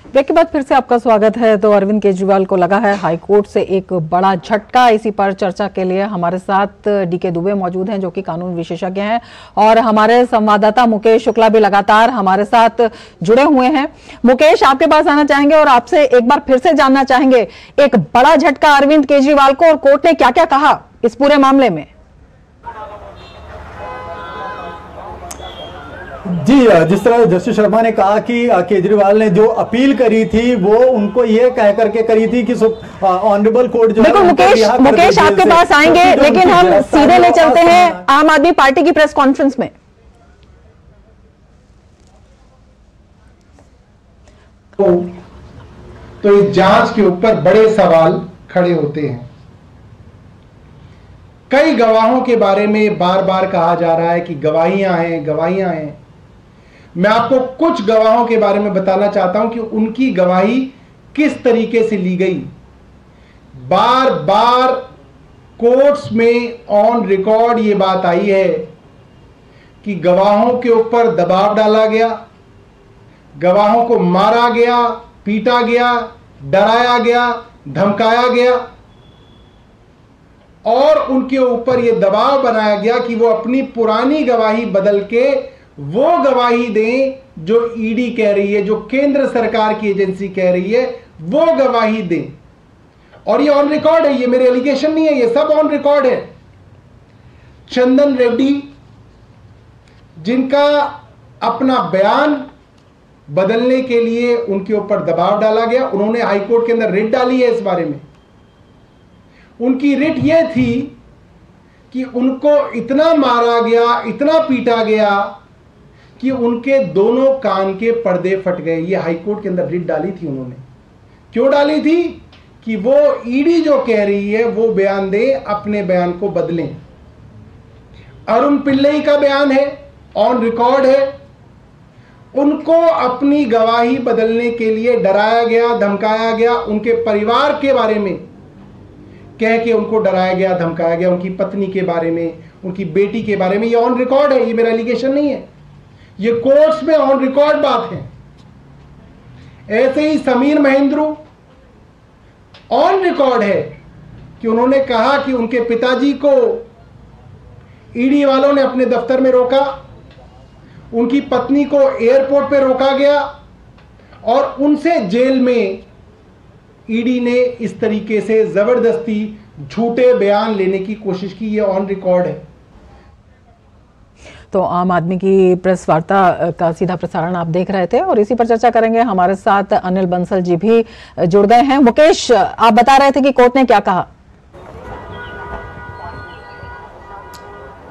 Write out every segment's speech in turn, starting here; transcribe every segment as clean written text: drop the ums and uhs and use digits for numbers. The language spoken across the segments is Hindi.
ब्रेक के बाद फिर से आपका स्वागत है। तो अरविंद केजरीवाल को लगा है हाईकोर्ट से एक बड़ा झटका। इसी पर चर्चा के लिए हमारे साथ डीके दुबे मौजूद हैं, जो कि कानून विशेषज्ञ हैं, और हमारे संवाददाता मुकेश शुक्ला भी लगातार हमारे साथ जुड़े हुए हैं। मुकेश, आपके पास आना चाहेंगे और आपसे एक बार फिर से जानना चाहेंगे, एक बड़ा झटका अरविंद केजरीवाल को, और कोर्ट ने क्या क्या कहा इस पूरे मामले में? जी, जिस तरह जस्टिस शर्मा ने कहा कि केजरीवाल ने जो अपील करी थी वो उनको ये कह करके करी थी कि ऑनरेबल कोर्ट जो बिल्कुल मुकेश आपके पास आएंगे, लेकिन हम सीधे ले चलते हैं आम आदमी पार्टी की प्रेस कॉन्फ्रेंस में। तो इस जांच के ऊपर बड़े सवाल खड़े होते हैं। कई गवाहों के बारे में बार बार कहा जा रहा है कि गवाहियां हैं। मैं आपको कुछ गवाहों के बारे में बताना चाहता हूं कि उनकी गवाही किस तरीके से ली गई। बार बार कोर्ट्स में ऑन रिकॉर्ड ये बात आई है कि गवाहों के ऊपर दबाव डाला गया, गवाहों को मारा गया, पीटा गया, डराया गया, धमकाया गया, और उनके ऊपर यह दबाव बनाया गया कि वो अपनी पुरानी गवाही बदल के वो गवाही दें जो ईडी कह रही है, जो केंद्र सरकार की एजेंसी कह रही है, वो गवाही दें। और ये ऑन रिकॉर्ड है, ये मेरे एलिगेशन नहीं है, ये सब ऑन रिकॉर्ड है। चंदन रेड्डी, जिनका अपना बयान बदलने के लिए उनके ऊपर दबाव डाला गया, उन्होंने हाईकोर्ट के अंदर रिट डाली है इस बारे में। उनकी रिट यह थी कि उनको इतना मारा गया, इतना पीटा गया कि उनके दोनों कान के पर्दे फट गए। ये हाईकोर्ट के अंदर रिट डाली थी उन्होंने। क्यों डाली थी? कि वो ईडी जो कह रही है वो बयान दे, अपने बयान को बदलें। अरुण पिल्लई का बयान है, ऑन रिकॉर्ड है। उनको अपनी गवाही बदलने के लिए डराया गया, धमकाया गया, उनके परिवार के बारे में कह के उनको डराया गया, धमकाया गया, उनकी पत्नी के बारे में, उनकी बेटी के बारे में। ये ऑन रिकॉर्ड है, ये मेरा एलिगेशन नहीं है, ये कोर्ट्स में ऑन रिकॉर्ड बात है। ऐसे ही समीर महेंद्रू, ऑन रिकॉर्ड है कि उन्होंने कहा कि उनके पिताजी को ईडी वालों ने अपने दफ्तर में रोका, उनकी पत्नी को एयरपोर्ट पे रोका गया, और उनसे जेल में ईडी ने इस तरीके से जबरदस्ती झूठे बयान लेने की कोशिश की। ये ऑन रिकॉर्ड है। तो आम आदमी की प्रेस वार्ता का सीधा प्रसारण आप देख रहे थे, और इसी पर चर्चा करेंगे। हमारे साथ अनिल बंसल जी भी जुड़ गए हैं। मुकेश, आप बता रहे थे कि कोर्ट ने क्या कहा?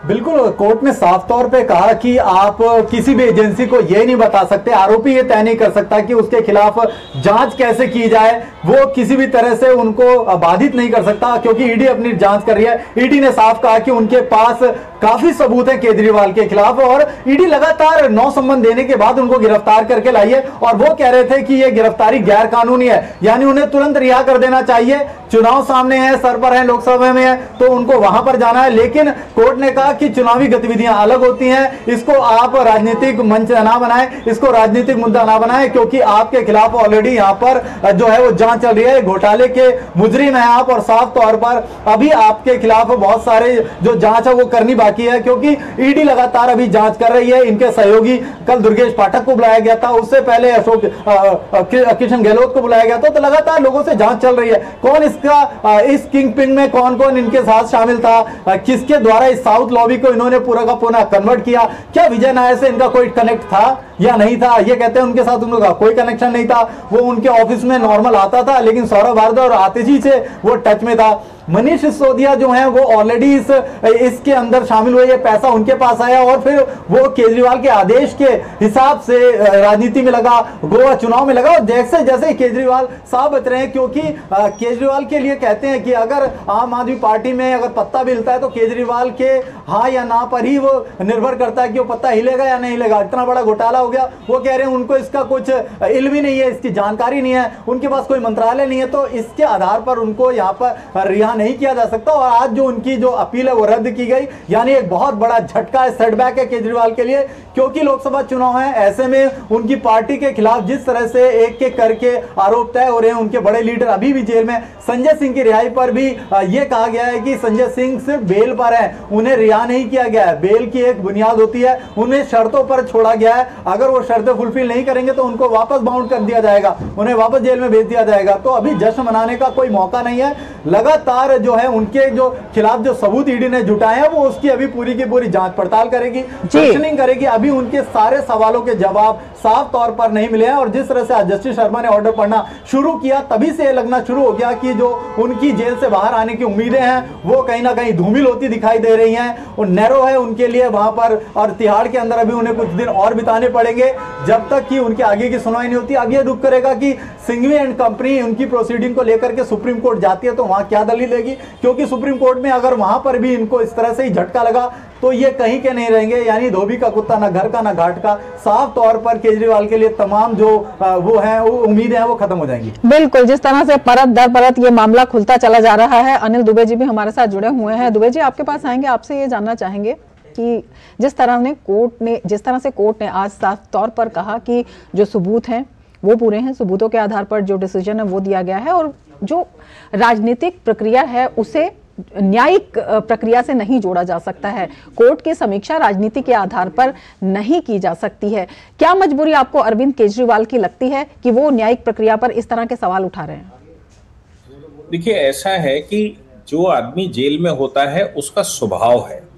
बिल्कुल, कोर्ट ने साफ तौर पे कहा कि आप किसी भी एजेंसी को यह नहीं बता सकते, आरोपी ये तय नहीं कर सकता कि उसके खिलाफ जांच कैसे की जाए। वो किसी भी तरह से उनको बाधित नहीं कर सकता, क्योंकि ईडी अपनी जांच कर रही है। ईडी ने साफ कहा कि उनके पास काफी सबूत है केजरीवाल के खिलाफ, और ईडी लगातार 9 सम्मन देने के बाद उनको गिरफ्तार करके लाई है। और वो कह रहे थे कि यह गिरफ्तारी गैर कानूनी है, यानी उन्हें तुरंत रिहा कर देना चाहिए। चुनाव सामने है, सर पर है, लोकसभा में है, तो उनको वहां पर जाना है। लेकिन कोर्ट ने कहा कि चुनावी गतिविधियां अलग होती हैं, इसको आप राजनीतिक मंच ना बनाएं, इसको राजनीतिक मुद्दा ना बनाएं, क्योंकि आपके खिलाफ ऑलरेडी यहां पर जो है वो जांच चल रही है, घोटाले के मुजरिम है आप, और साफ तौर पर अभी आपके खिलाफ बहुत सारे जो जांच है वो करनी बाकी है, क्योंकि ईडी लगातार अभी जांच कर रही है। इनके सहयोगी कल दुर्गेश पाठक को बुलाया गया था, उससे पहले अशोक किशन गहलोत को बुलाया गया था। तो लगातार लोगों से जांच चल रही है, कौन इस किंग पिन में कौन कौन इनके साथ शामिल था, किसके द्वारा इस साउथ लॉबी को इन्होंने पूरा का पूरा कन्वर्ट किया, क्या विजय नायर से इनका कोई कनेक्ट था या नहीं था। ये कहते हैं उनके साथ उनका कोई कनेक्शन नहीं था, वो उनके ऑफिस में नॉर्मल आता था, लेकिन सौरभ भारद्वाज और आतिशी से वो टच में था। मनीष सिसोदिया जो है वो ऑलरेडी इसके अंदर शामिल हुए, ये पैसा उनके पास आया, और फिर वो केजरीवाल के आदेश के हिसाब से राजनीति में लगा, गोवा चुनाव में लगा। और जैसे जैसे केजरीवाल साफ बच रहे हैं, क्योंकि केजरीवाल के लिए कहते हैं कि अगर आम आदमी पार्टी में अगर पत्ता भी हिलता है तो केजरीवाल के हाँ या ना पर ही वो निर्भर करता है कि वो पत्ता हिलेगा या नहीं हिलेगा। इतना बड़ा घोटाला हो गया। वो कह रहे हैं उनको इसका कुछ इल्म ही नहीं है, इसकी जानकारी नहीं है, उनके पास कोई मंत्रालय नहीं है, तो इसके आधार पर उनको यहाँ पर रिहा नहीं किया जा सकता। और आज जो उनकी जो अपील है वो रद्द की गई, यानी एक बहुत बड़ा झटका है, सेटबैक है केजरीवाल के लिए, क्योंकि लोकसभा चुनाव है। ऐसे में उनकी पार्टी के खिलाफ जिस तरह से एक एक करके आरोप तय हो रहे हैं, उनके बड़े लीडर अभी भी जेल में, संजय सिंह की रिहाई पर भी यह कहा गया है कि संजय सिंह सिर्फ बेल पर है, उन्हें रिहा नहीं किया गया है। बेल की एक बुनियाद होती है, उन्हें शर्तों पर छोड़ा गया है, अगर वो शर्तें फुलफिल नहीं करेंगे तो उनको वापस बाउंड कर दिया जाएगा, उन्हें वापस जेल में भेज दिया जाएगा। तो अभी जश्न मनाने का कोई मौका नहीं है। लगातार जो है उनके जो खिलाफ जो सबूत ईडी ने जुटाए हैं वो उसकी अभी पूरी की पूरी जांच पड़ताल करेगी, क्वेश्चनिंग करेगी। अभी उनके सारे सवालों के जवाब साफ तौर पर नहीं मिले हैं। और जिस तरह से आज जस्टिस शर्मा ने ऑर्डर पढ़ना शुरू किया, तभी से लगना शुरू हो गया कि जो उनकी जेल से बाहर आने की उम्मीदें हैं वो कहीं ना कहीं धूमिल होती दिखाई दे रही हैं। और नैरो है उनके लिए वहां पर, और तिहाड़ के अंदर अभी उन्हें कुछ दिन और बिताने पड़ेंगे जब तक कि उनके आगे की सुनवाई नहीं होती। अब ये दुख करेगा कि सिंघवी एंड कंपनी उनकी प्रोसीडिंग को लेकर के सुप्रीम कोर्ट जाती है तो वहां क्या दलील देगी, क्योंकि सुप्रीम कोर्ट में अगर वहां पर भी इनको इस तरह से ही झटका लगा तो ये कहीं के नहीं रहेंगे, यानी धोबी का कुत्ता ना घर का ना घाट का। साफ तौर पर केजरीवाल के लिए तमाम जो वो हैं वो उम्मीदें हैं वो खत्म हो जाएंगी। बिल्कुल, जिस तरह से परत दर परत ये मामला खुलता चला जा रहा है। अनिल दुबे जी भी हमारे साथ जुड़े हुए हैं। दुबे जी, आपके पास आएंगे, आपसे ये जानना चाहेंगे कि जिस तरह से कोर्ट ने आज साफ तौर पर कहा कि जो सबूत हैं वो पूरे हैं, सबूतों के आधार पर जो डिसीजन है वो दिया गया है, और जो राजनीतिक प्रक्रिया है उसे न्यायिक प्रक्रिया से नहीं जोड़ा जा सकता है। कोर्ट की समीक्षा राजनीति के आधार पर नहीं की जा सकती है। क्या मजबूरी आपको अरविंद केजरीवाल की लगती है कि वो न्यायिक प्रक्रिया पर इस तरह के सवाल उठा रहे हैं? देखिए, ऐसा है कि जो आदमी जेल में होता है उसका स्वभाव है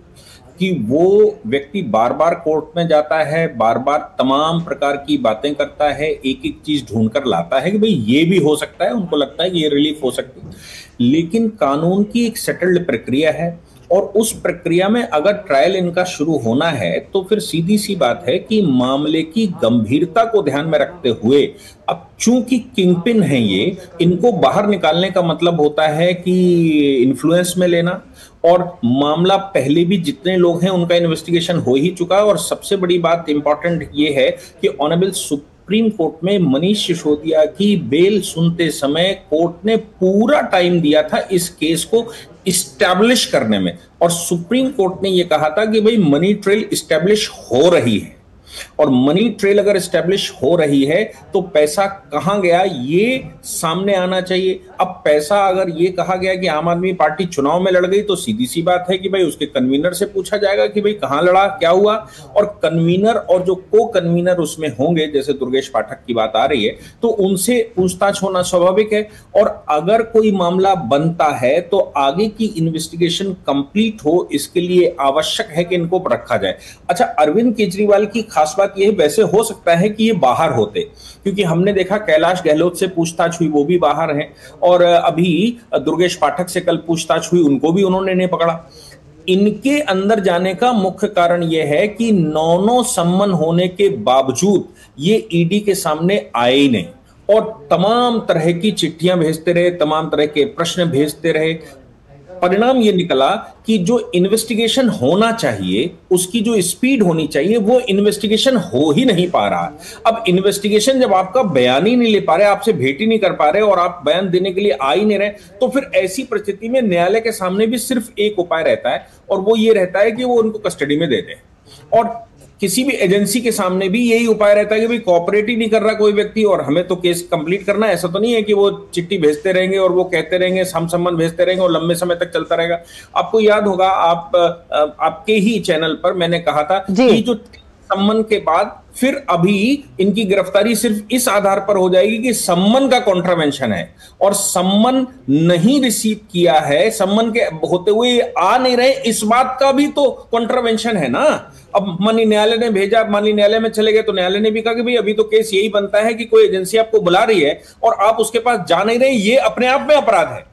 कि वो व्यक्ति बार बार कोर्ट में जाता है, बार बार तमाम प्रकार की बातें करता है, एक एक चीज ढूंढ कर लाता है कि भाई ये भी हो सकता है, उनको लगता है कि ये रिलीफ हो सकती है। लेकिन कानून की एक सेटल्ड प्रक्रिया है, और उस प्रक्रिया में अगर ट्रायल इनका शुरू होना है तो फिर सीधी सी बात है कि मामले की गंभीरता को ध्यान में रखते हुए, अब चूंकि किंगपिन है ये, इनको बाहर निकालने का मतलब होता है कि इन्फ्लुएंस में लेना, और मामला पहले भी जितने लोग हैं उनका इन्वेस्टिगेशन हो ही चुका है। और सबसे बड़ी बात इंपॉर्टेंट ये है कि ऑनरेबल सुप्रीम कोर्ट में मनीष सिसोदिया की बेल सुनते समय कोर्ट ने पूरा टाइम दिया था इस केस को इस्टेब्लिश करने में, और सुप्रीम कोर्ट ने यह कहा था कि भाई मनी ट्रेल इस्टेब्लिश हो रही है, और मनी ट्रेल अगर इस्टेब्लिश हो रही है तो पैसा कहां गया ये सामने आना चाहिए। अब पैसा अगर ये कहा गया कि आम आदमी पार्टी चुनाव में लड़ गई तो सीधी सी बात है कि भाई उसके कन्वीनर से पूछा जाएगा कि भाई कहां लड़ा, क्या हुआ, और कन्वीनर और जो को कन्वीनर उसमें होंगे, जैसे दुर्गेश पाठक की बात आ रही है, तो उनसे पूछताछ होना स्वाभाविक है। और अगर कोई मामला बनता है तो आगे की इन्वेस्टिगेशन कंप्लीट हो, इसके लिए आवश्यक है कि इनको रखा जाए। अच्छा, अरविंद केजरीवाल की खास बात यह, वैसे हो सकता है कि ये बाहर होते, क्योंकि हमने देखा कैलाश गहलोत से पूछताछ हुई, वो भी बाहर हैं, और अभी दुर्गेश पाठक से कल पूछताछ हुई, उनको भी उन्होंने नहीं पकड़ा। इनके अंदर जाने का मुख्य कारण यह है कि 9 सम्मन होने के बावजूद ये ईडी के सामने आए ही नहीं, और तमाम तरह की चिट्ठियां भेजते रहे, तमाम तरह के प्रश्न भेजते रहे। परिणाम ये निकला कि जो इन्वेस्टिगेशन होना चाहिए, उसकी जो स्पीड होनी चाहिए, वो इन्वेस्टिगेशन हो ही नहीं पा रहा। अब इन्वेस्टिगेशन जब आपका बयान ही नहीं ले पा रहे, आपसे भेंट ही नहीं कर पा रहे, और आप बयान देने के लिए आ ही नहीं रहे, तो फिर ऐसी परिस्थिति में न्यायालय के सामने भी सिर्फ एक उपाय रहता है, और वो ये रहता है कि वो उनको कस्टडी में दे दें। और किसी भी एजेंसी के सामने भी यही उपाय रहता है कि भाई कोऑपरेट ही नहीं कर रहा कोई व्यक्ति, और हमें तो केस कंप्लीट करना है। ऐसा तो नहीं है कि वो चिट्ठी भेजते रहेंगे और वो कहते रहेंगे, हम सम्मन भेजते रहेंगे और लंबे समय तक चलता रहेगा। आपको याद होगा, आपके ही चैनल पर मैंने कहा था कि जो सम्मन के बाद फिर अभी इनकी गिरफ्तारी सिर्फ इस आधार पर हो जाएगी कि सम्मन का कॉन्ट्रावेंशन है, और सम्मन नहीं रिसीव किया है, सम्मन के होते हुए आ नहीं रहे, इस बात का भी तो कॉन्ट्रावेंशन है ना। अब मानी न्यायालय ने भेजा, मानी न्यायालय में चले गए, तो न्यायालय ने भी कहा कि भाई अभी तो केस यही बनता है कि कोई एजेंसी आपको बुला रही है और आप उसके पास जा नहीं रहे, ये अपने आप में अपराध है,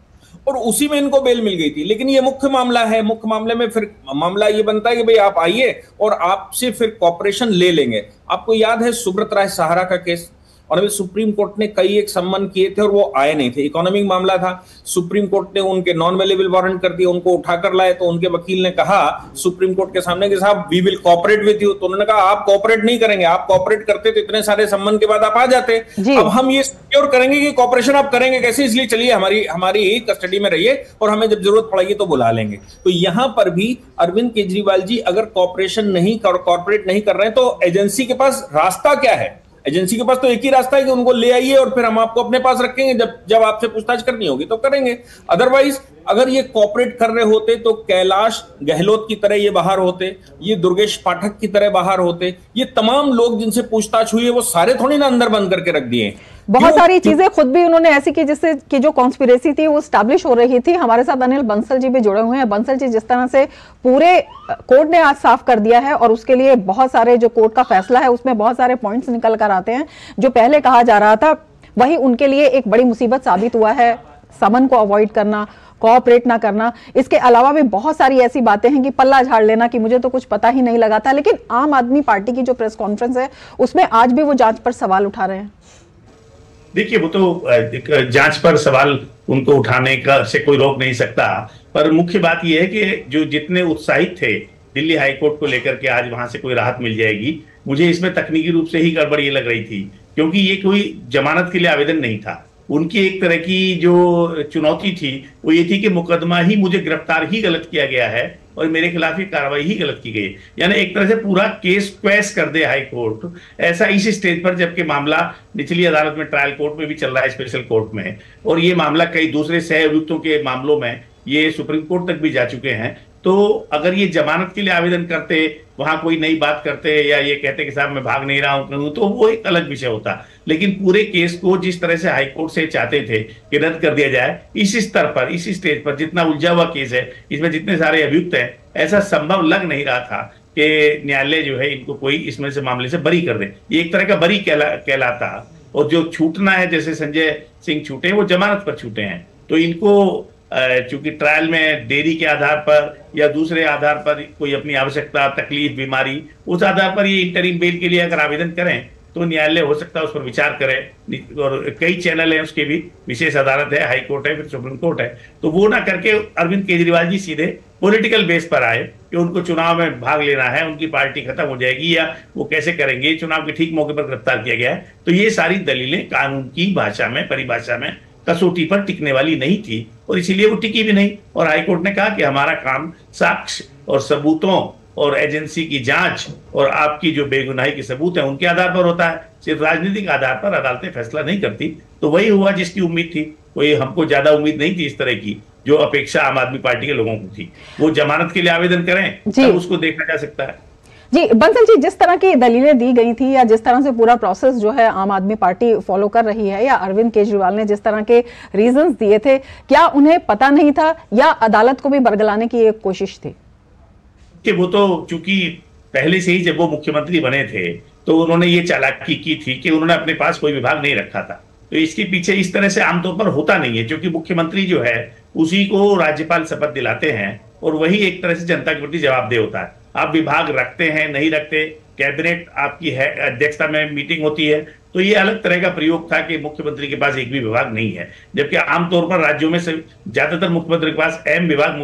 और उसी में इनको बेल मिल गई थी। लेकिन ये मुख्य मामला है, मुख्य मामले में फिर मामला ये बनता है कि भाई आप आइए और आपसे फिर कॉपरेशन ले लेंगे। आपको याद है सुब्रत राय सहारा का केस, और अभी सुप्रीम कोर्ट ने कई एक सम्मन किए थे और वो आए नहीं थे। इकोनॉमिक मामला था, सुप्रीम कोर्ट ने उनके नॉन अवेलेबल वारंट कर दिए, उनको उठाकर लाए तो उनके वकील ने कहा सुप्रीम कोर्ट के सामने कि साहब we will cooperate with you. तो उन्होंने कहा आप कोऑपरेट नहीं करेंगे, आप कोऑपरेट करते तो इतने सारे सम्मन के बाद आप आ जाते। अब हम ये सिक्योर करेंगे कि कोऑपरेशन आप करेंगे कैसे, इसलिए चलिए हमारी कस्टडी में रहिए और हमें जब जरूरत पड़ेगी तो बुला लेंगे। तो यहां पर भी अरविंद केजरीवाल जी अगर कॉपरेशन नहीं कॉर्पोरेट नहीं कर रहे हैं तो एजेंसी के पास रास्ता क्या है? एजेंसी के पास तो एक ही रास्ता है कि उनको ले आइए और फिर हम आपको अपने पास रखेंगे, जब आपसे पूछताछ करनी होगी तो करेंगे। अदरवाइज अगर ये कॉपरेट कर रहे होते तो कैलाश गहलोत की तरह ये बाहर होते, ये दुर्गेश पाठक की तरह बाहर होते, ये तमाम लोग जिनसे पूछताछ हुई है वो सारे थोड़ी ना अंदर बंद करके रख दिए। बहुत सारी चीजें खुद भी उन्होंने ऐसी की जिससे कि जो कॉन्स्पिरेसी थी वो स्टैब्लिश हो रही थी। हमारे साथ अनिल बंसल जी भी जुड़े हुए हैं। बंसल जी, जिस तरह से पूरे कोर्ट ने आज साफ कर दिया है और उसके लिए बहुत सारे जो कोर्ट का फैसला है उसमें बहुत सारे पॉइंट्स निकल कर आते हैं, जो पहले कहा जा रहा था वही उनके लिए एक बड़ी मुसीबत साबित हुआ है। समन को अवॉइड करना, कोऑपरेट ना करना, इसके अलावा भी बहुत सारी ऐसी बातें हैं कि पल्ला झाड़ लेना कि मुझे तो कुछ पता ही नहीं लगा था। लेकिन आम आदमी पार्टी की जो प्रेस कॉन्फ्रेंस है उसमें आज भी वो जांच पर सवाल उठा रहे हैं। देखिए, वो तो जांच पर सवाल उनको उठाने का से कोई रोक नहीं सकता, पर मुख्य बात यह है कि जो जितने उत्साहित थे दिल्ली हाईकोर्ट को लेकर के आज वहां से कोई राहत मिल जाएगी, मुझे इसमें तकनीकी रूप से ही गड़बड़ ये लग रही थी, क्योंकि ये कोई जमानत के लिए आवेदन नहीं था। उनकी एक तरह की जो चुनौती थी वो ये थी कि मुकदमा ही, मुझे गिरफ्तार ही गलत किया गया है और मेरे खिलाफ ये कार्रवाई ही गलत की गई, यानी एक तरह से पूरा केस क्वैश कर दे हाई कोर्ट। ऐसा इस स्टेज पर, जबकि मामला निचली अदालत में, ट्रायल कोर्ट में भी चल रहा है, स्पेशल कोर्ट में, और ये मामला कई दूसरे सह अभियुक्तों के मामलों में ये सुप्रीम कोर्ट तक भी जा चुके हैं। तो अगर ये जमानत के लिए आवेदन करते, वहां कोई नई बात करते या ये कहते कि साहब मैं भाग नहीं रहा हूं, तो वो एक अलग विषय होता। लेकिन पूरे केस को जिस तरह से हाईकोर्ट से चाहते थे कि रद्द कर दिया जाए, इस स्तर पर, इस स्टेज पर, जितना उलझा हुआ केस है, इसमें जितने सारे अभियुक्त हैं, ऐसा संभव लग नहीं रहा था कि न्यायालय जो है इनको कोई इसमें से मामले से बरी कर दे। ये एक तरह का बरी कहलाता। और जो छूटना है, जैसे संजय सिंह छूटे, वो जमानत पर छूटे हैं, तो इनको चूंकि ट्रायल में देरी के आधार पर या दूसरे आधार पर कोई अपनी आवश्यकता, तकलीफ, बीमारी, उस आधार पर ये इंटरिम बेल के लिए अगर आवेदन करें तो न्यायालय हो सकता है उस पर विचार करे। और कई चैनल हैं उसके भी, विशेष अदालत है, हाई कोर्ट है, फिर सुप्रीम कोर्ट है, तो वो ना करके अरविंद केजरीवाल जी सीधे पॉलिटिकल बेस पर आए कि उनको चुनाव में भाग लेना है, उनकी पार्टी खत्म हो जाएगी या वो कैसे करेंगे, चुनाव के ठीक मौके पर गिरफ्तार किया गया है। तो ये सारी दलीलें कानून की भाषा में, परिभाषा में कसौटी पर टिकने वाली नहीं थी और इसीलिए वो टिकी भी नहीं। और हाईकोर्ट ने कहा कि हमारा काम साक्ष्य और सबूतों और एजेंसी की जांच और आपकी जो बेगुनाही के सबूत हैं उनके आधार पर होता है, सिर्फ राजनीतिक आधार पर अदालतें फैसला नहीं करती। तो वही हुआ जिसकी उम्मीद थी। कोई हमको ज्यादा उम्मीद नहीं थी इस तरह की, जो अपेक्षा आम आदमी पार्टी के लोगों को थी। वो जमानत के लिए आवेदन करें तब उसको देखा जा सकता है। जी बंसल जी, जिस तरह की दलीलें दी गई थी या जिस तरह से पूरा प्रोसेस जो है आम आदमी पार्टी फॉलो कर रही है, या अरविंद केजरीवाल ने जिस तरह के रीजंस दिए थे, क्या उन्हें पता नहीं था या अदालत को भी बरगलाने की एक कोशिश थी? कि वो तो चूंकि पहले से ही जब वो मुख्यमंत्री बने थे तो उन्होंने ये चालाकी की थी कि उन्होंने अपने पास कोई विभाग नहीं रखा था। तो इसके पीछे इस तरह से आमतौर पर होता नहीं है, क्योंकि मुख्यमंत्री जो है उसी को राज्यपाल शपथ दिलाते हैं और वही एक तरह से जनता के प्रति जवाबदेह होता है। आप विभाग रखते हैं, नहीं रखते, कैबिनेट आपकी है, अध्यक्षता में मीटिंग होती है, तो ये अलग तरह का प्रयोग था कि मुख्यमंत्री के पास एक भी विभाग नहीं है। जबकि आमतौर पर राज्यों में से ज्यादातर मुख्यमंत्री के पास अहम विभाग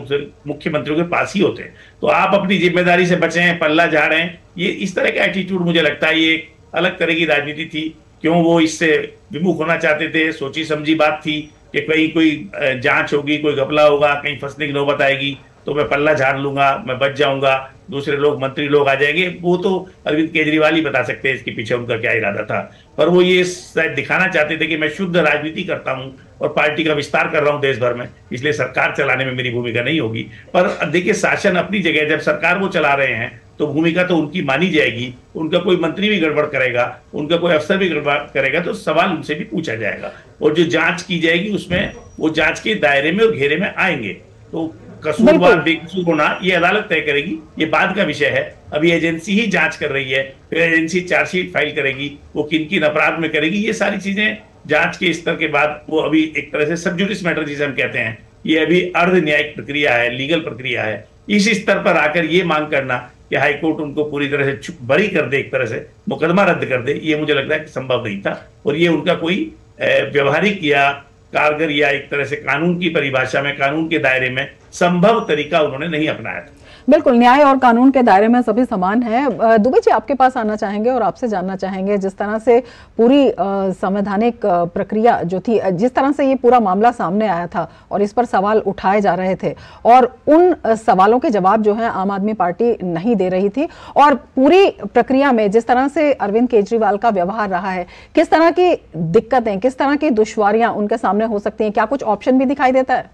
मुख्यमंत्रियों के पास ही होते हैं। तो आप अपनी जिम्मेदारी से बचें, पल्ला झाड़ें, ये इस तरह का एटीट्यूड मुझे लगता है ये एक अलग तरह की राजनीति थी। क्यों वो इससे विमुख होना चाहते थे? सोची समझी बात थी कि कहीं कोई जांच होगी, कोई घपला होगा, कहीं फंसने की नौबत आएगी तो मैं पल्ला झाड़ लूंगा, मैं बच जाऊंगा, दूसरे लोग, मंत्री लोग आ जाएंगे। वो तो अरविंद केजरीवाल ही बता सकते हैं इसके पीछे उनका क्या इरादा था। पर वो ये शायद दिखाना चाहते थे कि मैं शुद्ध राजनीति करता हूं और पार्टी का विस्तार कर रहा हूं देश भर में, इसलिए सरकार चलाने में मेरी भूमिका नहीं होगी। पर देखिए, शासन अपनी जगह, जब सरकार वो चला रहे हैं तो भूमिका तो उनकी मानी जाएगी। उनका कोई मंत्री भी गड़बड़ करेगा, उनका कोई अफसर भी गड़बड़ करेगा तो सवाल उनसे भी पूछा जाएगा और जो जांच की जाएगी उसमें वो जांच के दायरे में और घेरे में आएंगे। तो कसूरवार बेकसूर होना ये अदालत तय करेगी, ये बाद का विषय है। अभी एजेंसी ही जांच कर रही है, फिर एजेंसी चार्जशीट फाइल करेगी, वो किन किन अपराध में करेगी, ये सारी चीजें जांच के स्तर के बाद वो अभी एक तरह से सब जुडिस मैटर जिसे हम कहते हैं, ये अभी अर्ध न्यायिक प्रक्रिया है, लीगल प्रक्रिया है। इस स्तर पर आकर ये मांग करना कि हाई कोर्ट उनको पूरी तरह से बरी कर दे, एक तरह से मुकदमा रद्द कर दे, ये मुझे लगता है कि संभव नहीं था। और ये उनका कोई व्यवहारिक या कारगर या एक तरह से कानून की परिभाषा में, कानून के दायरे में संभव तरीका उन्होंने नहीं अपनाया था। बिल्कुल, न्याय और कानून के दायरे में सभी समान हैं। दुबे जी, आपके पास आना चाहेंगे और आपसे जानना चाहेंगे, जिस तरह से पूरी संवैधानिक प्रक्रिया जो थी, जिस तरह से ये पूरा मामला सामने आया था और इस पर सवाल उठाए जा रहे थे और उन सवालों के जवाब जो है आम आदमी पार्टी नहीं दे रही थी, और पूरी प्रक्रिया में जिस तरह से अरविंद केजरीवाल का व्यवहार रहा है, किस तरह की दिक्कतें, किस तरह की दुश्वारियां उनके सामने हो सकती हैं? क्या कुछ ऑप्शन भी दिखाई देता है?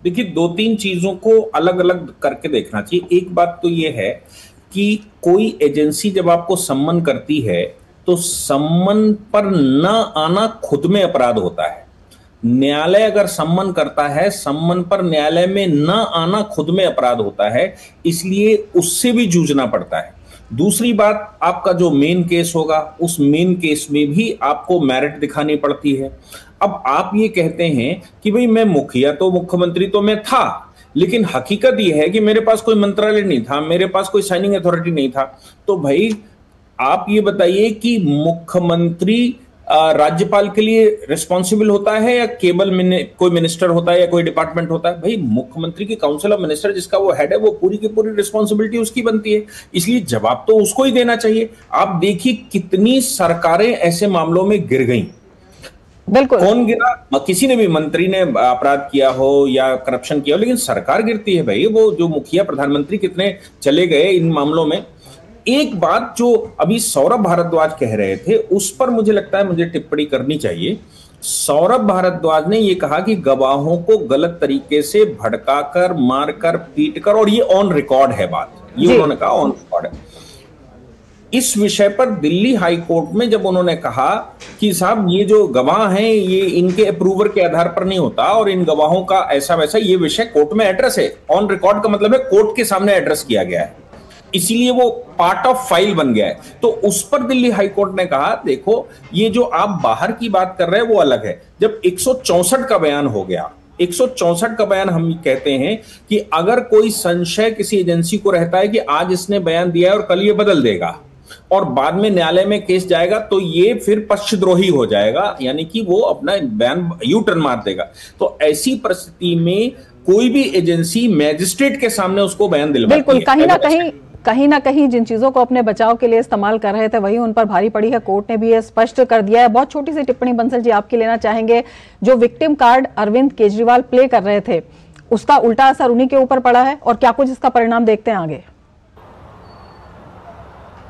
देखिए, दो तीन चीजों को अलग अलग करके देखना चाहिए। एक बात तो ये है कि कोई एजेंसी जब आपको सम्मन करती है तो सम्मन पर न आना खुद में अपराध होता है। न्यायालय अगर सम्मन करता है, सम्मन पर न्यायालय में न आना खुद में अपराध होता है, इसलिए उससे भी जूझना पड़ता है। दूसरी बात, आपका जो मेन केस होगा, उस मेन केस में भी आपको मेरिट दिखानी पड़ती है। अब आप ये कहते हैं कि भाई मैं मुखिया तो, मुख्यमंत्री तो मैं था, लेकिन हकीकत ये है कि मेरे पास कोई मंत्रालय नहीं था, मेरे पास कोई साइनिंग अथॉरिटी नहीं था। तो भाई आप ये बताइए कि मुख्यमंत्री राज्यपाल के लिए रिस्पॉन्सिबल होता है या केवल कोई मिनिस्टर होता है या कोई डिपार्टमेंट होता है? भाई मुख्यमंत्री की काउंसिल ऑफ मिनिस्टर जिसका वो हेड है, वो पूरी की पूरी रिस्पॉन्सिबिलिटी उसकी बनती है, इसलिए जवाब तो उसको ही देना चाहिए। आप देखिए कितनी सरकारें ऐसे मामलों में गिर गई। बिल्कुल, कौन गिरा? किसी ने भी, मंत्री ने अपराध किया हो या करप्शन किया हो, लेकिन सरकार गिरती है भाई। वो जो मुखिया, प्रधानमंत्री कितने चले गए इन मामलों में। एक बात जो अभी सौरभ भारद्वाज कह रहे थे, उस पर मुझे लगता है मुझे टिप्पणी करनी चाहिए। सौरभ भारद्वाज ने यह कहा कि गवाहों को गलत तरीके से भड़काकर, मारकर, पीटकर, और ये ऑन रिकॉर्ड है बात, ये उन्होंने कहा ऑन रिकॉर्ड है। इस विषय पर दिल्ली हाई कोर्ट में जब उन्होंने कहा कि साहब ये जो गवाह हैं ये इनके अप्रूवर के आधार पर नहीं होता और इन गवाहों का ऐसा वैसा, ये विषय कोर्ट में एड्रेस है, ऑन रिकॉर्ड का मतलब है कोर्ट के सामने एड्रेस किया गया है, इसीलिए वो पार्ट ऑफ फाइल बन गया है। तो उस पर दिल्ली हाई कोर्ट ने कहा देखो ये जो आप बाहर की बात कर रहे हैं वो अलग है। जब 164 का बयान हो गया, 164 का बयान हम कहते हैं कि अगर कोई संशय किसी एजेंसी को रहता है कि आज इसने बयान दिया है और कल ये बदल देगा और बाद में न्यायालय में केस जाएगा, तो ये फिर पक्षद्रोही हो जाएगा, यानी कि वो अपना बयान यू टर्न मार देगा। तो ऐसी परिस्थिति में कोई भी एजेंसी मैजिस्ट्रेट के सामने उसको बयान दिलवाती है। बिल्कुल, कहीं ना कहीं जिन चीजों को अपने बचाव के लिए इस्तेमाल कर रहे थे वही उन पर भारी पड़ी है। कोर्ट ने भी ये स्पष्ट कर दिया है। बहुत छोटी सी टिप्पणी बंसल जी आपकी लेना चाहेंगे, जो victim card Arvind Kejriwal play कर रहे थे उसका उल्टा असर उन्हीं के ऊपर पड़ा है और क्या कुछ इसका परिणाम देखते हैं आगे?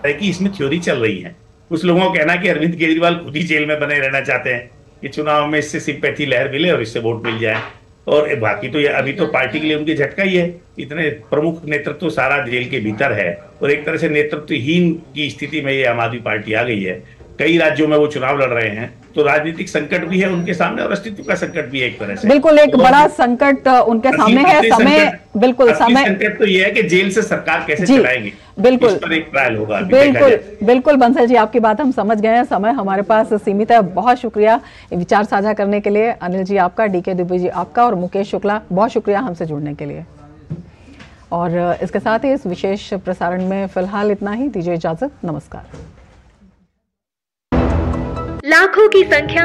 कि इसमें थ्योरी चल रही है, कुछ लोगों का कहना कि अरविंद केजरीवाल खुद ही जेल में बने रहना चाहते हैं कि चुनाव में इससे सिंपैथी लहर मिले और इससे वोट मिल जाए, और बाकी तो ये अभी तो पार्टी के लिए उनकी झटका ही है। इतने प्रमुख नेतृत्व सारा जेल के भीतर है और एक तरह से नेतृत्वहीन की स्थिति में ये आम आदमी पार्टी आ गई है। कई राज्यों में वो चुनाव लड़ रहे हैं, तो राजनीतिक संकट भी है उनके सामने और अस्तित्व का संकट भी है एक तरह से। बिल्कुल, एक बड़ा संकट उनके सामने है। समय बिल्कुल समय संकट तो ये है कि जेल से सरकार कैसे चलाएंगे, बिल्कुल इस पर एक ट्रायल होगा। बिल्कुल बंसल जी, आपकी बात हम समझ गए हैं। समय हमारे पास सीमित है। बहुत शुक्रिया विचार साझा करने के लिए। अनिल जी आपका, डीके दुबे जी आपका, और मुकेश शुक्ला बहुत शुक्रिया हमसे जुड़ने के लिए। और इसके साथ ही इस विशेष प्रसारण में फिलहाल इतना ही। दीजिए इजाजत, नमस्कार। लाखों की संख्या